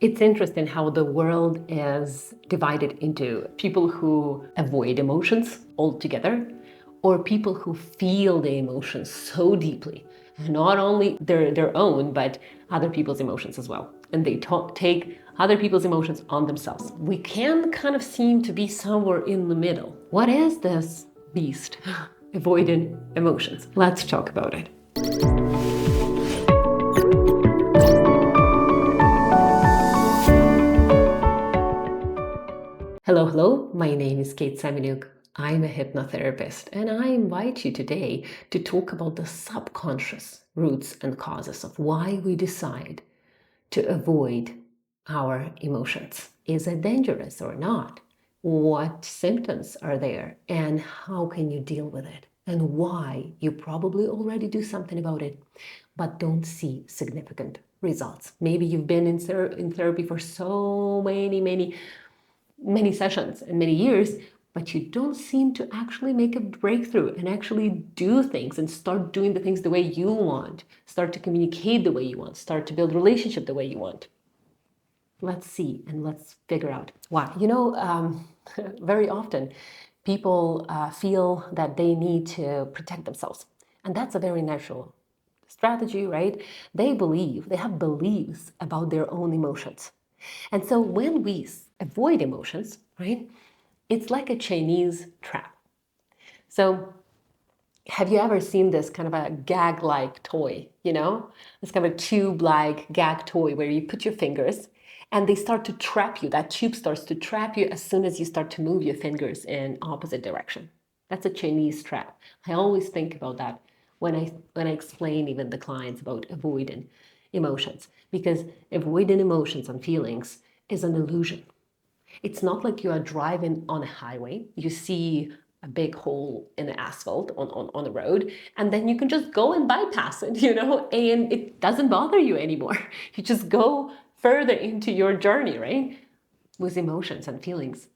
It's interesting how the world is divided into people who avoid emotions altogether, or people who feel the emotions so deeply, not only their own, but other people's emotions as well. And they take other people's emotions on themselves. We can kind of seem to be somewhere in the middle. What is this beast? Avoiding emotions. Let's talk about it. Hello, my name is KateSemeniuk. I'm a hypnotherapist, and I invite you today to talk about the subconscious roots and causes of why we decide to avoid our emotions. Is it dangerous or not? What symptoms are there, and how can you deal with it? And why you probably already do something about it, but don't see significant results. Maybe you've been in therapy for so many sessions and many years, but you don't seem to actually make a breakthrough and actually do things and start doing the things the way you want, start to communicate the way you want, start to build relationship the way you want. Let's see and let's figure out why. Very often people feel that they need to protect themselves, and that's a very natural strategy, right? They have beliefs about their own emotions. And so when we avoid emotions, right, it's like a Chinese trap. So have you ever seen this kind of a gag-like toy, This kind of a tube-like gag toy where you put your fingers and they start to trap you. That tube starts to trap you as soon as you start to move your fingers in opposite direction. That's a Chinese trap. I always think about that when I explain even the clients about avoiding emotions, because avoiding emotions and feelings is an illusion. It's not like you are driving on a highway, you see a big hole in the asphalt on the road, and then you can just go and bypass it, and it doesn't bother you anymore. You just go further into your journey, right? With emotions and feelings.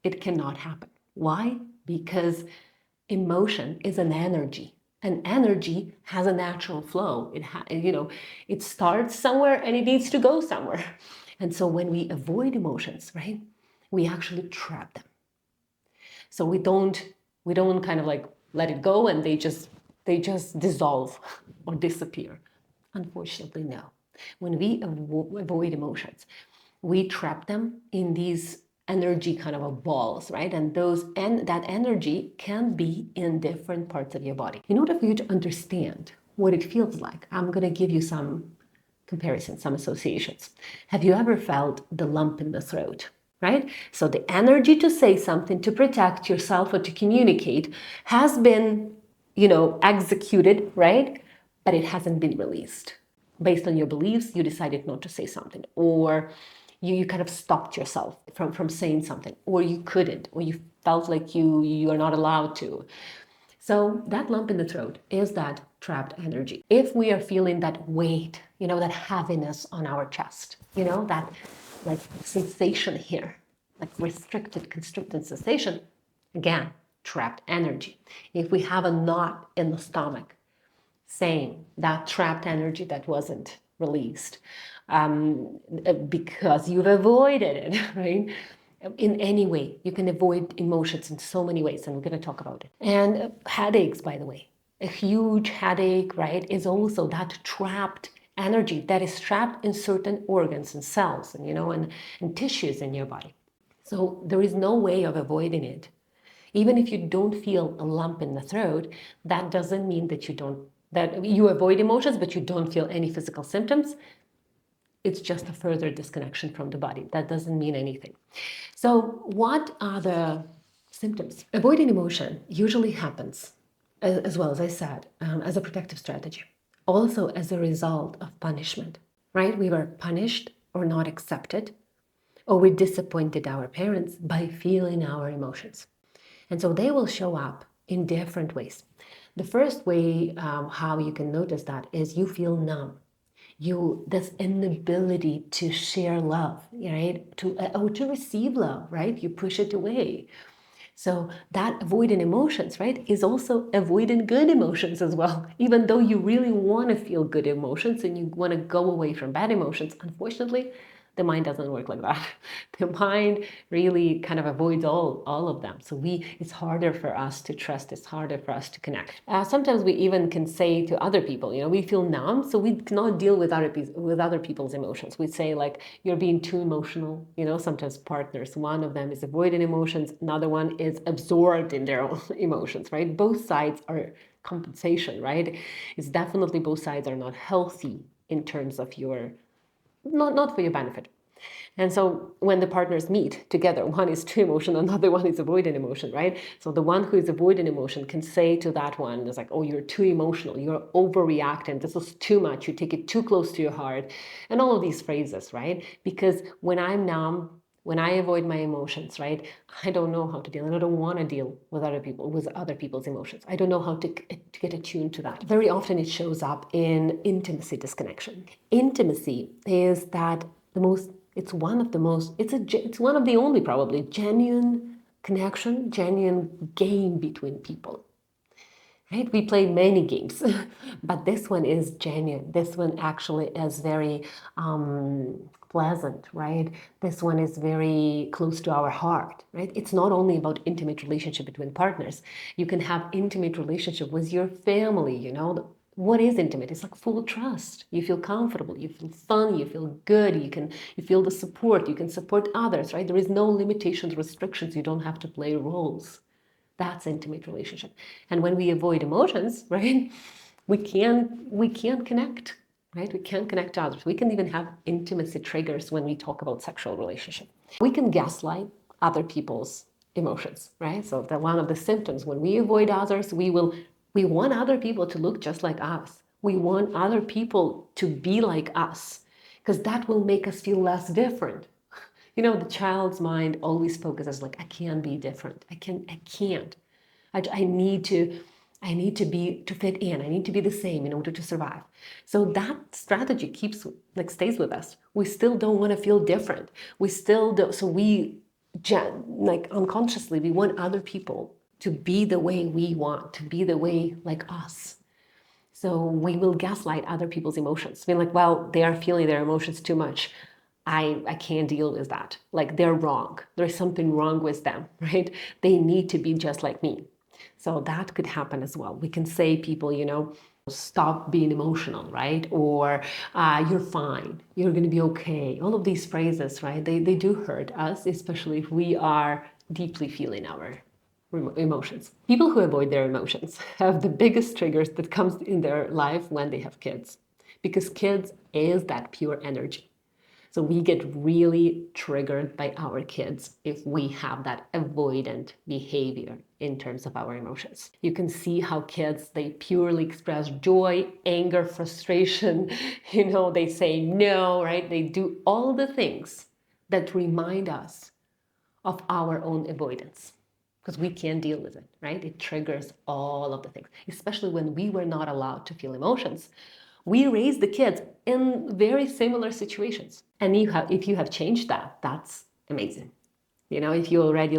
It cannot happen. Why? Because emotion is an energy. And energy has a natural flow. It starts somewhere and it needs to go somewhere. And so when we avoid emotions, right, we actually trap them. So we don't kind of like let it go and they just dissolve or disappear. Unfortunately, no. When we avoid emotions, we trap them in these energy kind of balls, right? And that energy can be in different parts of your body. In order for you to understand what it feels like, I'm going to give you some comparisons, some associations. Have you ever felt the lump in the throat? Right? So the energy to say something, to protect yourself or to communicate has been, executed, right? But it hasn't been released. Based on your beliefs, you decided not to say something, or you kind of stopped yourself from saying something, or you couldn't, or you felt like you are not allowed to. So that lump in the throat is that trapped energy. If we are feeling that weight, that heaviness on our chest, that like sensation here, like restricted, constricted sensation, again, trapped energy. If we have a knot in the stomach, same, that trapped energy that wasn't released because you've avoided it, right? In any way, you can avoid emotions in so many ways, and we're going to talk about it. And headaches, by the way, a huge headache, right, is also that trapped energy that is trapped in certain organs and cells and tissues in your body. So there is no way of avoiding it. Even if you don't feel a lump in the throat, that doesn't mean that you avoid emotions, but you don't feel any physical symptoms. It's just a further disconnection from the body. That doesn't mean anything. So what are the symptoms? Avoiding emotion usually happens, as well as I said, as a protective strategy. Also as a result of punishment, right? We were punished or not accepted, or we disappointed our parents by feeling our emotions. And so they will show up in different ways. The first way how you can notice that is you feel numb. This inability to share love, right? To receive love, right? You push it away. So that avoiding emotions, right, is also avoiding good emotions as well. Even though you really want to feel good emotions and you want to go away from bad emotions, unfortunately, The mind doesn't work like that. The mind really kind of avoids all of them. So it's harder for us to trust. It's harder for us to connect. Sometimes we even can say to other people, we feel numb, so we cannot deal with other people's emotions. We say like, you're being too emotional. Sometimes partners, one of them is avoiding emotions, another one is absorbed in their own emotions, right? Both sides are compensation, right? It's definitely both sides are not healthy in terms of your not for your benefit. And so when the partners meet together, one is too emotional, another one is avoiding emotion, right? So the one who is avoiding emotion can say to that one, it's like, oh, you're too emotional, you're overreacting, this is too much, you take it too close to your heart, and all of these phrases, right? Because when I'm numb, when I avoid my emotions, right, I don't know how to deal, and I don't want to deal with other people's emotions. I don't know how to get attuned to that. Very often it shows up in intimacy disconnection. Intimacy is that it's one of the only probably genuine connection, genuine game between people. Right? We play many games, but this one is genuine. This one actually is very pleasant, right? This one is very close to our heart, right? It's not only about intimate relationship between partners. You can have intimate relationship with your family, What is intimate? It's like full trust. You feel comfortable, you feel fun, you feel good, you feel the support, you can support others, right? There is no limitations, restrictions, you don't have to play roles. That's intimate relationship. And when we avoid emotions, right, we can't connect, right? We can't connect to others. We can even have intimacy triggers when we talk about sexual relationship. We can gaslight other people's emotions, right? So that one of the symptoms when we avoid others, we want other people to look just like us. We want other people to be like us because that will make us feel less different. The child's mind always focuses like, I can't be different. I can't. I need to fit in. I need to be the same in order to survive. So that strategy stays with us. We still don't want to feel different. We still don't. So unconsciously, we want other people to be the way we want, to be the way like us. So we will gaslight other people's emotions. Being like, well, they are feeling their emotions too much. I can't deal with that. Like they're wrong. There's something wrong with them, right? They need to be just like me. So that could happen as well. We can say people, stop being emotional, right? Or you're fine, you're going to be okay. All of these phrases, right? They do hurt us, especially if we are deeply feeling our emotions. People who avoid their emotions have the biggest triggers that comes in their life when they have kids, because kids is that pure energy. So we get really triggered by our kids if we have that avoidant behavior in terms of our emotions. You can see how kids, they purely express joy, anger, frustration, they say no, right? They do all the things that remind us of our own avoidance because we can't deal with it, right? It triggers all of the things, especially when we were not allowed to feel emotions. We raised the kids in very similar situations. And if you have changed that, that's amazing. If you already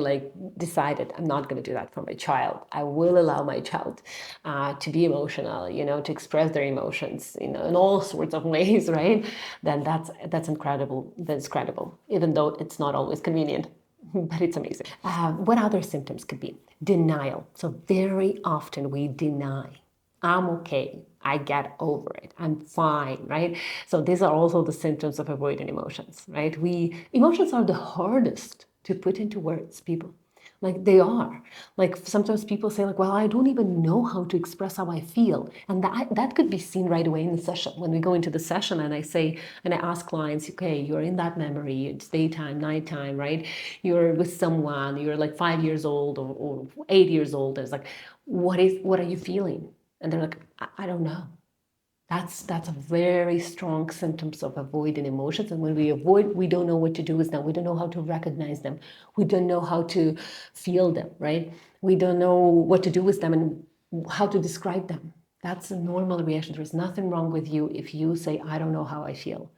decided, I'm not going to do that for my child. I will allow my child to be emotional, to express their emotions, in all sorts of ways, right? Then that's incredible. That's credible, even though it's not always convenient. But it's amazing. What other symptoms could be? Denial. So very often we deny. I'm okay. I get over it. I'm fine, right? So these are also the symptoms of avoiding emotions, right? Emotions are the hardest to put into words, people. Like they are. Like sometimes people say like, well, I don't even know how to express how I feel. And that could be seen right away in the session. When we go into the session and I ask clients, okay, you're in that memory, it's daytime, nighttime, right? You're with someone, you're like 5 years old or 8 years old. And it's like, what are you feeling? And they're like, I don't know. That's a very strong symptoms of avoiding emotions. And when we avoid, we don't know what to do with them. We don't know how to recognize them. We don't know how to feel them, right? We don't know what to do with them and how to describe them. That's a normal reaction. There's nothing wrong with you if you say, I don't know how I feel.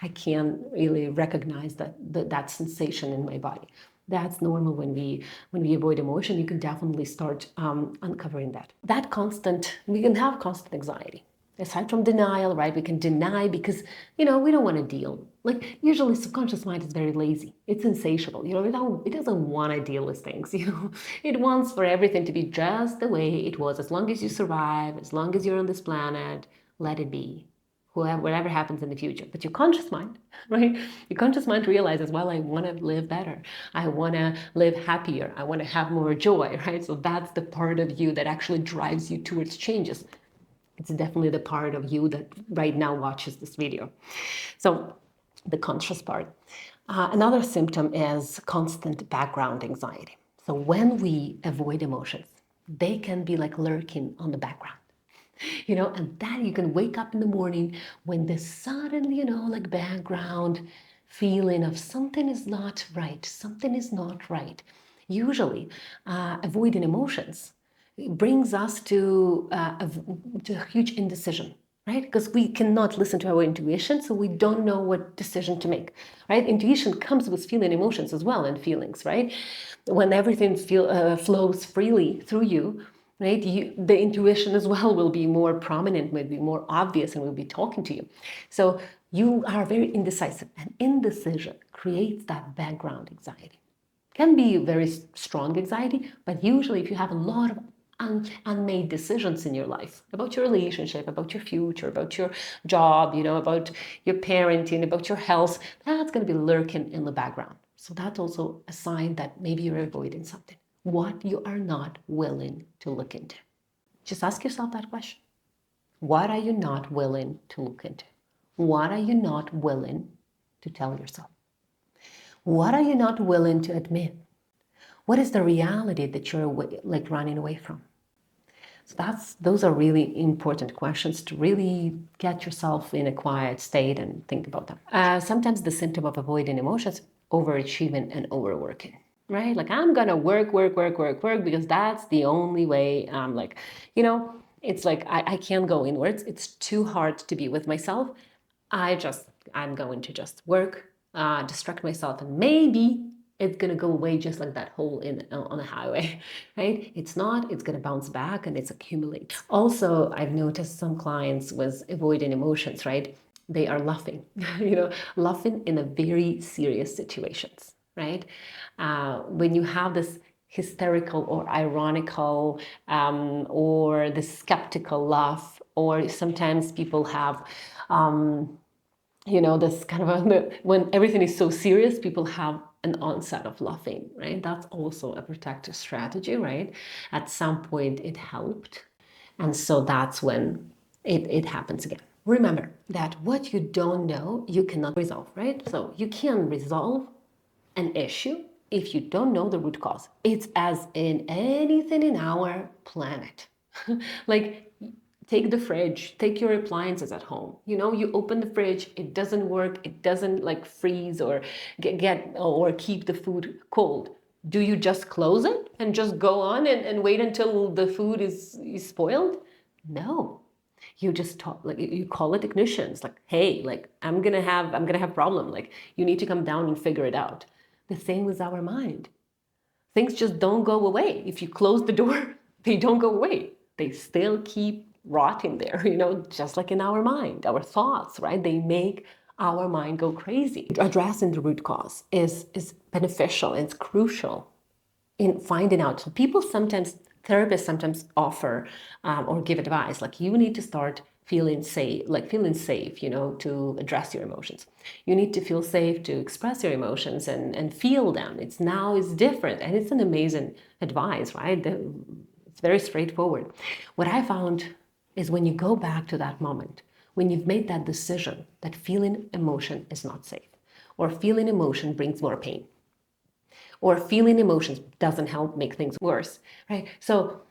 I can't really recognize that sensation in my body. That's normal when we avoid emotion. You can definitely start uncovering that. We can have constant anxiety. Aside from denial, right? We can deny because, we don't want to deal. Like usually subconscious mind is very lazy. It's insatiable. It doesn't want to deal with things, It wants for everything to be just the way it was. As long as you survive, as long as you're on this planet, let it be. Whatever happens in the future. But your conscious mind, right? Your conscious mind realizes, well, I want to live better. I want to live happier. I want to have more joy, right? So that's the part of you that actually drives you towards changes. It's definitely the part of you that right now watches this video. So the conscious part. Another symptom is constant background anxiety. So when we avoid emotions, they can be like lurking on the background. And that you can wake up in the morning when this sudden, like background feeling of something is not right, something is not right. Usually, avoiding emotions brings us to a huge indecision, right? Because we cannot listen to our intuition, so we don't know what decision to make, right? Intuition comes with feeling emotions as well and feelings, right? When everything flows freely through you, right? The intuition as well will be more prominent, will be more obvious, and will be talking to you. So you are very indecisive, and indecision creates that background anxiety. Can be very strong anxiety, but usually if you have a lot of unmade decisions in your life about your relationship, about your future, about your job, about your parenting, about your health, that's going to be lurking in the background. So that's also a sign that maybe you're avoiding something, what you are not willing to look into. Just ask yourself that question. What are you not willing to look into? What are you not willing to tell yourself? What are you not willing to admit? What is the reality that you're like running away from? So those are really important questions to really get yourself in a quiet state and think about them. Sometimes the symptom of avoiding emotions, overachieving and overworking, right? Like I'm gonna work because that's the only way. It's like I can't go inwards. It's too hard to be with myself. I'm going to just work, distract myself, and maybe it's gonna go away just like that hole on a highway, right? It's not. It's gonna bounce back and it's accumulate. Also, I've noticed some clients with avoiding emotions, right? They are laughing, laughing in a very serious situations, right? When you have this hysterical or ironical or the skeptical laugh, or sometimes people have this kind of when everything is so serious, people have an onset of laughing, right? That's also a protective strategy, right? At some point it helped. And so that's when it happens again. Remember that what you don't know, you cannot resolve, right? So you can resolve an issue if you don't know the root cause. It's as in anything in our planet. Like take the fridge, take your appliances at home. You open the fridge, it doesn't work, it doesn't like freeze or get or keep the food cold. Do you just close it and just go on and wait until the food is spoiled? No. You just talk, like you call it technicians, like, hey, like I'm gonna have problem, like you need to come down and figure it out. The same with our mind. Things just don't go away. If you close the door, they don't go away. They still keep rotting there, just like in our mind, our thoughts, right? They make our mind go crazy. Addressing the root cause is beneficial, it's crucial in finding out. So therapists sometimes offer or give advice, like you need to start feeling safe, to address your emotions. You need to feel safe to express your emotions and feel them. It's different, and it's an amazing advice, right? It's very straightforward. What I found is when you go back to that moment, when you've made that decision that feeling emotion is not safe, or feeling emotion brings more pain, or feeling emotions doesn't help make things worse, right? So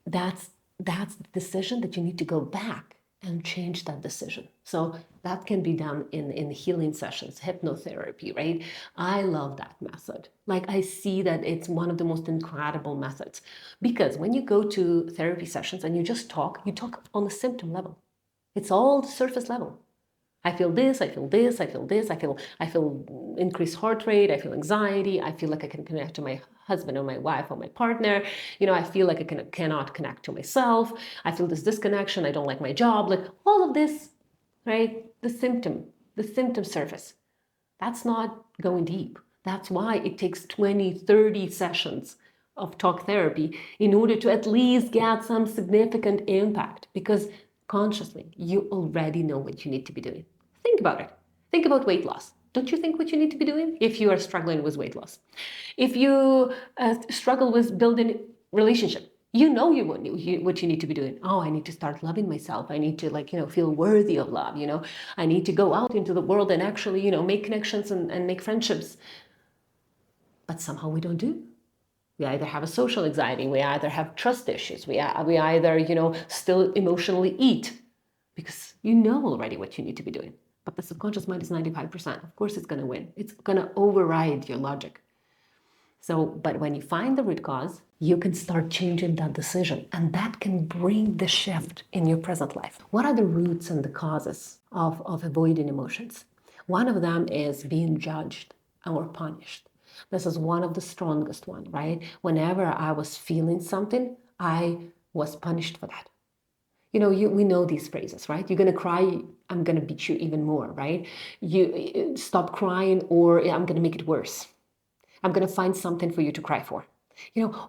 that's the decision that you need to go back and change that decision. So that can be done in healing sessions, hypnotherapy, right? I love that method. Like I see that it's one of the most incredible methods, because when you go to therapy sessions and you talk on the symptom level. It's all the surface level. I feel this, I feel this, I feel this, I feel increased heart rate, I feel anxiety, I feel like I can connect to my husband or my wife or my partner. I feel like I cannot connect to myself. I feel this disconnection, I don't like my job, like all of this, right? The symptom surface. That's not going deep. That's why it takes 20, 30 sessions of talk therapy in order to at least get some significant impact, because consciously you already know what you need to be doing. Think about it. Think about weight loss. Don't you think what you need to be doing if you are struggling with weight loss? If you struggle with building relationship, you know what you need to be doing. Oh, I need to start loving myself. I need to feel worthy of love. I need to go out into the world and actually make connections and make friendships. But somehow we don't do. We either have a social anxiety, we either have trust issues, we either still emotionally eat, because you know already what you need to be doing. But the subconscious mind is 95%. Of course it's going to win. It's going to override your logic. But when you find the root cause, you can start changing that decision, and that can bring the shift in your present life. What are the roots and the causes of avoiding emotions? One of them is being judged or punished. This is one of the strongest one, right? Whenever I was feeling something, I was punished for that. We know these phrases, right? You're going to cry, I'm going to beat you even more, right? You stop crying, or I'm going to make it worse. I'm going to find something for you to cry for.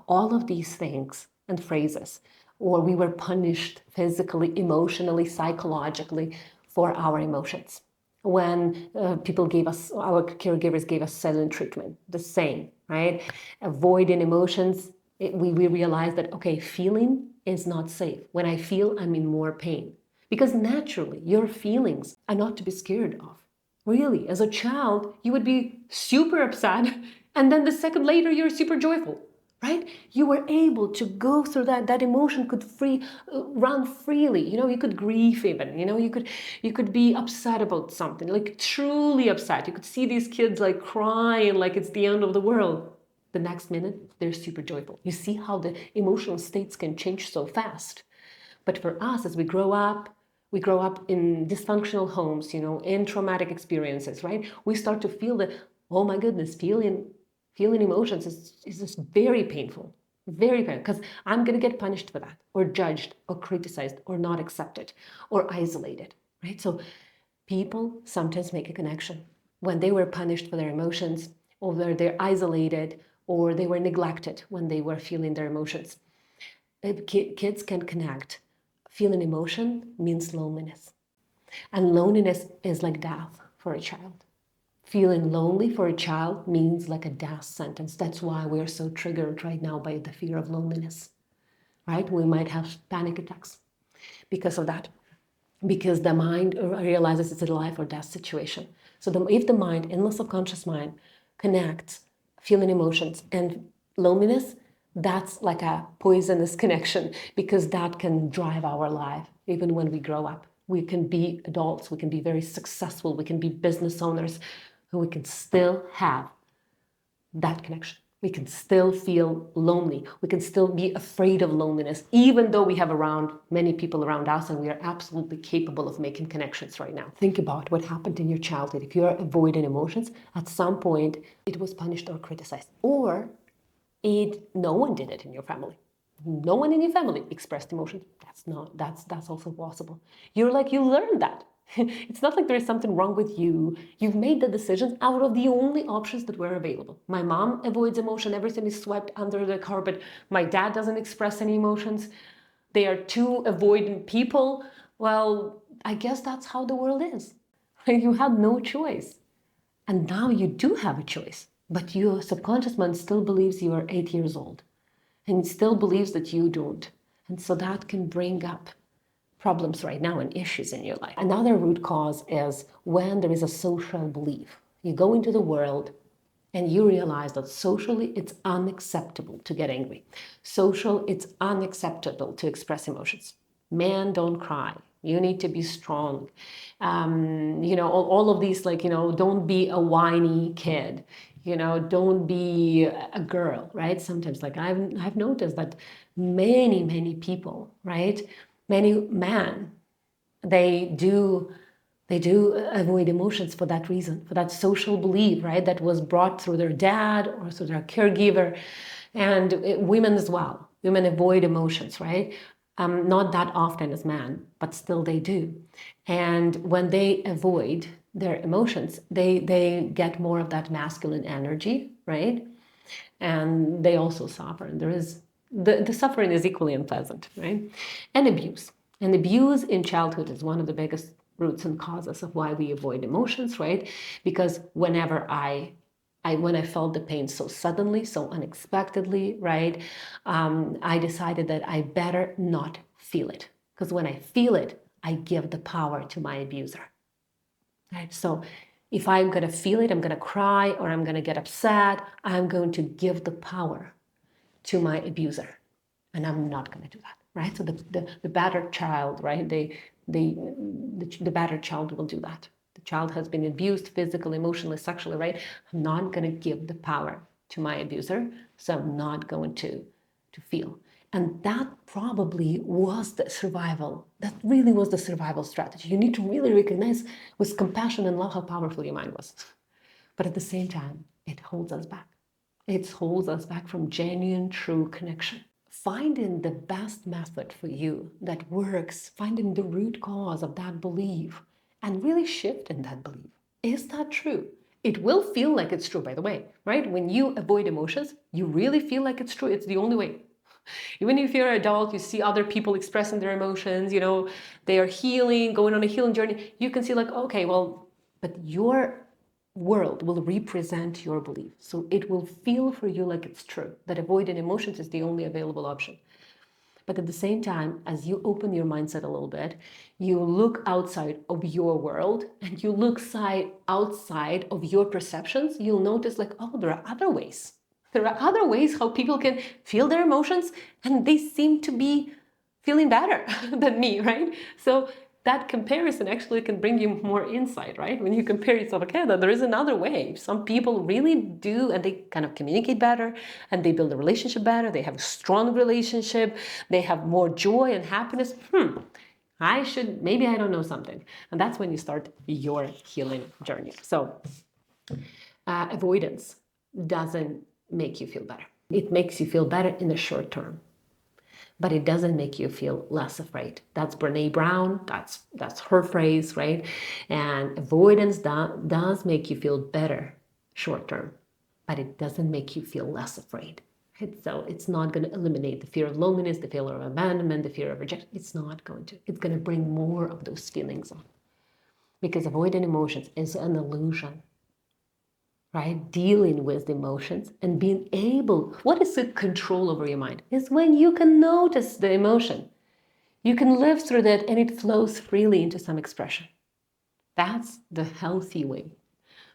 All of these things and phrases, or we were punished physically, emotionally, psychologically for our emotions. When our caregivers gave us silent treatment, the same, right? Avoiding emotions, we realized that, okay, feeling is not safe. When I feel, I'm in more pain. Because naturally, your feelings are not to be scared of. Really, as a child, you would be super upset, and then the second later, you're super joyful, right? You were able to go through that emotion could run freely. You could grieve even. You could be upset about something, like truly upset. You could see these kids like crying, like it's the end of the world. The next minute, they're super joyful. You see how the emotional states can change so fast. But for us, as we grow up in dysfunctional homes, in traumatic experiences, right? We start to feel that, oh my goodness, feeling emotions is just very painful, because I'm going to get punished for that, or judged, or criticized, or not accepted, or isolated, right? So people sometimes make a connection when they were punished for their emotions, or they're isolated, or they were neglected when they were feeling their emotions. Kids can connect. Feeling emotion means loneliness. And loneliness is like death for a child. Feeling lonely for a child means like a death sentence. That's why we're so triggered right now by the fear of loneliness, right? We might have panic attacks because of that, because the mind realizes it's a life or death situation. So if the mind, in the subconscious mind, connects feeling emotions and loneliness, that's like a poisonous connection, because that can drive our life even when we grow up. We can be adults, we can be very successful, we can be business owners, and we can still have that connection. We can still feel lonely. We can still be afraid of loneliness, even though we have many people around us, and we are absolutely capable of making connections right now. Think about what happened in your childhood. If you're avoiding emotions, at some point it was punished or criticized, or no one did it in your family. No one in your family expressed emotions. That's also possible. You learned that. It's not like there is something wrong with you. You've made the decisions out of the only options that were available. My mom avoids emotion. Everything is swept under the carpet. My dad doesn't express any emotions. They are two avoidant people. Well, I guess that's how the world is. You had no choice. And now you do have a choice. But your subconscious mind still believes you are 8 years old, and still believes that you don't. And so that can bring up problems right now and issues in your life. Another root cause is when there is a social belief. You go into the world and you realize that socially it's unacceptable to get angry. It's unacceptable to express emotions. Men don't cry. You need to be strong. All of these, don't be a whiny kid. Don't be a girl, right? Sometimes, I've noticed that many people, right? Many men, they do They do avoid emotions for that reason, for that social belief, right, that was brought through their dad or through their caregiver. And women as well. Women avoid emotions, right? Not that often as men, but still they do. And when they avoid their emotions, they get more of that masculine energy, right? And they also suffer. And there is the suffering is equally unpleasant, right? And abuse. And abuse in childhood is one of the biggest roots and causes of why we avoid emotions, right? Because whenever when I felt the pain so suddenly, so unexpectedly, right, I decided that I better not feel it. Because when I feel it, I give the power to my abuser. Right? So if I'm going to feel it, I'm going to cry or I'm going to get upset, I'm going to give the power to my abuser. And I'm not going to do that. Right? So the battered child, right? The battered child will do that. The child has been abused physically, emotionally, sexually, right? I'm not going to give the power to my abuser, so I'm not going to feel. And that probably was the survival. That really was the survival strategy. You need to really recognize with compassion and love how powerful your mind was. But at the same time, it holds us back. It holds us back from genuine, true connection. Finding the best method for you that works, finding the root cause of that belief, and really shifting that belief. Is that true? It will feel like it's true, by the way, right? When you avoid emotions, you really feel like it's true. It's the only way. Even if you're an adult, you see other people expressing their emotions, they are healing, going on a healing journey. You can see like, okay, well, but your world will represent your belief. So it will feel for you like it's true, that avoiding emotions is the only available option. But at the same time, as you open your mindset a little bit, you look outside of your world and you look outside of your perceptions, you'll notice like, oh, there are other ways. There are other ways how people can feel their emotions and they seem to be feeling better than me, right? So that comparison actually can bring you more insight, right? When you compare yourself, okay, there is another way. Some people really do, and they kind of communicate better, and they build a relationship better. They have a strong relationship. They have more joy and happiness. Maybe I don't know something. And that's when you start your healing journey. So avoidance doesn't make you feel better. It makes you feel better in the short term, but it doesn't make you feel less afraid. That's Brene Brown. That's her phrase, right? And avoidance does make you feel better short term, but it doesn't make you feel less afraid. Right? So it's not going to eliminate the fear of loneliness, the fear of abandonment, the fear of rejection. It's not going to. It's going to bring more of those feelings on, because avoiding emotions is an illusion. Right? Dealing with emotions and being able, what is the control over your mind? Is when you can notice the emotion. You can live through that and it flows freely into some expression. That's the healthy way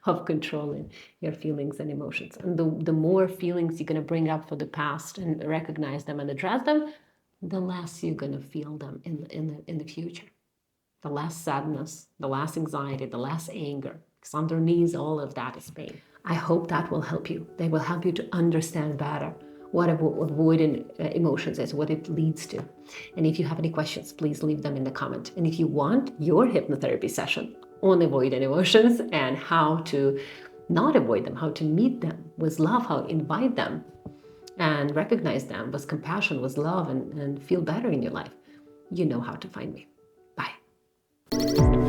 of controlling your feelings and emotions. And the more feelings you're going to bring up for the past and recognize them and address them, the less you're going to feel them in the future. The less sadness, the less anxiety, the less anger. Because underneath all of that is pain. I hope that will help you. They will help you to understand better what avoiding emotions is, what it leads to. And if you have any questions, please leave them in the comment. And if you want your hypnotherapy session on avoiding emotions and how to not avoid them, how to meet them with love, how to invite them and recognize them with compassion, with love, and feel better in your life, you know how to find me. Bye.